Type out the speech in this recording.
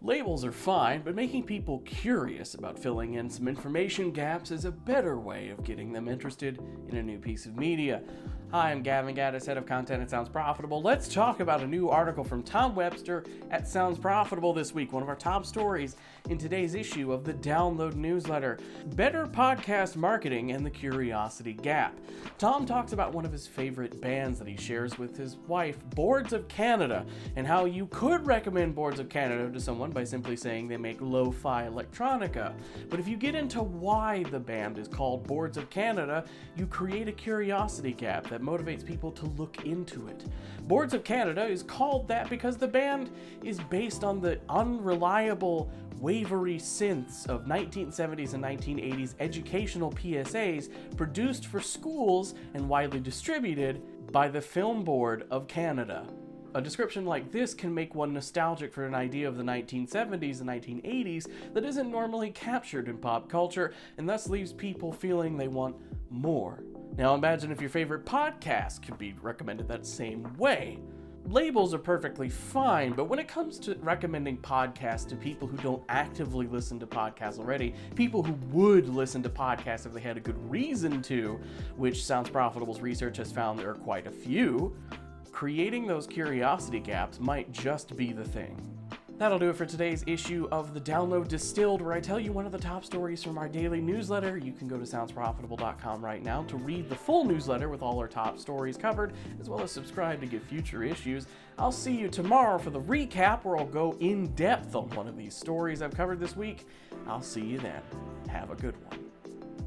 Labels are fine, but making people curious about filling in some information gaps is a better way of getting them interested in a new piece of media. Hi, I'm Gavin Gaddis, head of content at Sounds Profitable. Let's talk about a new article from Tom Webster at Sounds Profitable this week, one of our top stories in today's issue of the Download newsletter, Better Podcast Marketing and the Curiosity Gap. Tom talks about one of his favorite bands that he shares with his wife, Boards of Canada, and how you could recommend Boards of Canada to someone by simply saying they make lo-fi electronica. But if you get into why the band is called Boards of Canada, you create a curiosity gap that motivates people to look into it. Boards of Canada is called that because the band is based on the unreliable, wavery synths of 1970s and 1980s educational PSAs produced for schools and widely distributed by the Film Board of Canada. A description like this can make one nostalgic for an idea of the 1970s and 1980s that isn't normally captured in pop culture and thus leaves people feeling they want more. Now imagine if your favorite podcast could be recommended that same way. Labels are perfectly fine, but when it comes to recommending podcasts to people who don't actively listen to podcasts already, people who would listen to podcasts if they had a good reason to, which Sounds Profitable's research has found there are quite a few, creating those curiosity gaps might just be the thing. That'll do it for today's issue of the Download Distilled, where I tell you one of the top stories from our daily newsletter. You can go to soundsprofitable.com right now to read the full newsletter with all our top stories covered, as well as subscribe to get future issues. I'll see you tomorrow for the recap, where I'll go in depth on one of these stories I've covered this week. I'll see you then. Have a good one.